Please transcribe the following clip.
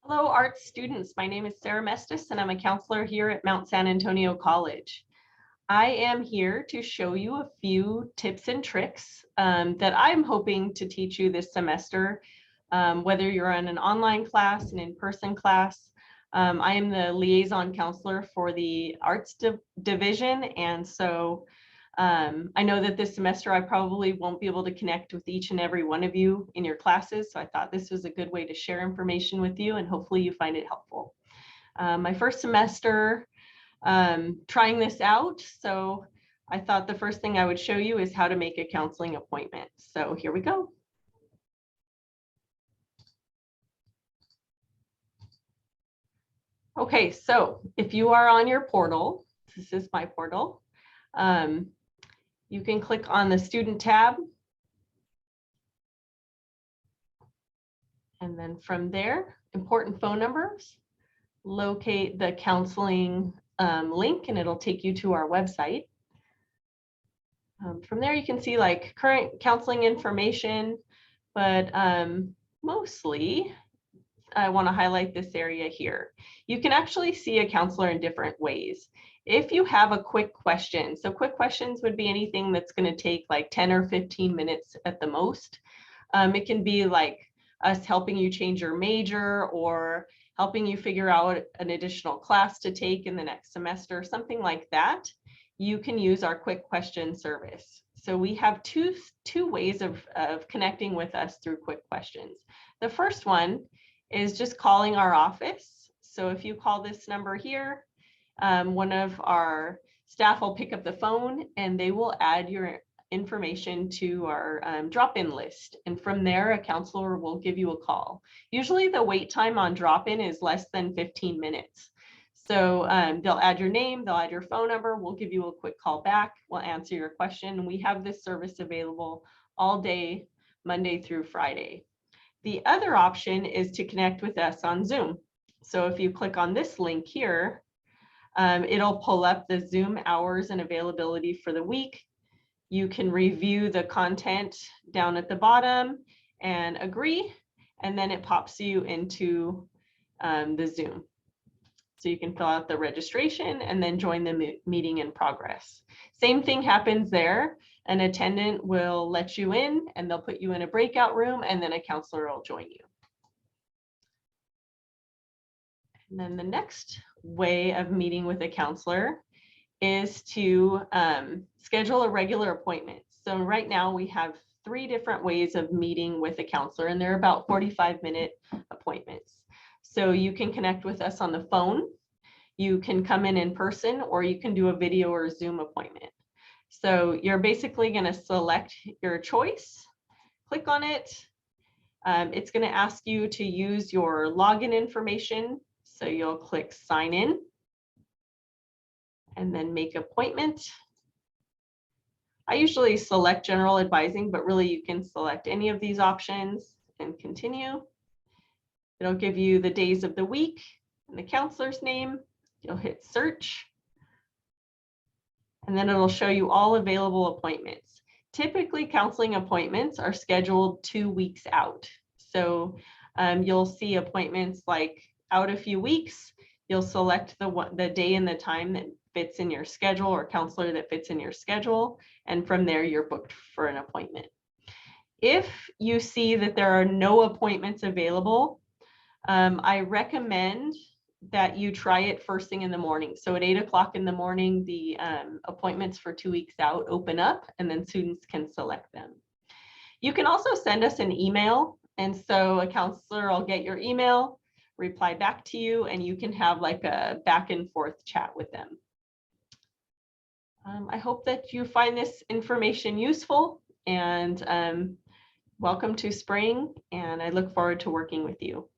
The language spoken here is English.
Hello, arts students. My name is Sarah Mestis, and I'm a counselor here at Mount San Antonio College. I am here to show you a few tips and tricks that I'm hoping to teach you this semester, whether you're in an online class, an in-person class. I am the liaison counselor for the arts division, and so I know that this semester I probably won't be able to connect with each and every one of you in your classes, so I thought this was a good way to share information with you, and hopefully you find it helpful. My first semester trying this out, so I thought the first thing I would show you is how to make a counseling appointment. So here we go. Okay, so if you are on your portal, this is my portal, you can click on the student tab. And then from there, important phone numbers, locate the counseling link, and it'll take you to our website. From there, you can see like current counseling information, but mostly I want to highlight this area here. You can actually see a counselor in different ways. If you have a quick question, so quick questions would be anything that's going to take like 10 or 15 minutes at the most. It can be like us helping you change your major or helping you figure out an additional class to take in the next semester, something like that. You can use our quick question service. So we have two ways of connecting with us through quick questions. The first one is just calling our office. So if you call this number here, one of our staff will pick up the phone and they will add your information to our drop-in list. And from there, a counselor will give you a call. Usually the wait time on drop-in is less than 15 minutes. So they'll add your name, they'll add your phone number, we'll give you a quick call back, we'll answer your question. We have this service available all day, Monday through Friday. The other option is to connect with us on Zoom. So if you click on this link here, it'll pull up the Zoom hours and availability for the week. You can review the content down at the bottom and agree, and then it pops you into the Zoom. So you can fill out the registration and then join the meeting in progress. Same thing happens there. An attendant will let you in and they'll put you in a breakout room, and then a counselor will join you. And then the next way of meeting with a counselor is to schedule a regular appointment. So right now we have 3 different ways of meeting with a counselor, and they're about 45-minute appointments. So you can connect with us on the phone, you can come in person, or you can do a video or Zoom appointment. So you're basically going to select your choice, click on it. It's going to ask you to use your login information. So you'll click sign in and then make appointment. I usually select general advising, but really you can select any of these options and continue. It'll give you the days of the week and the counselor's name. You'll hit search, and then it'll show you all available appointments. Typically, counseling appointments are scheduled 2 weeks out. So you'll see appointments like out a few weeks. You'll select the day and the time that fits in your schedule, or counselor that fits in your schedule, and from there you're booked for an appointment. If you see that there are no appointments available, I recommend that you try it first thing in the morning. So at 8 o'clock in the morning, the appointments for 2 weeks out open up, and then students can select them. You can also send us an email, and so a counselor will get your email, reply back to you, and you can have like a back and forth chat with them. I hope that you find this information useful, and welcome to spring, and I look forward to working with you.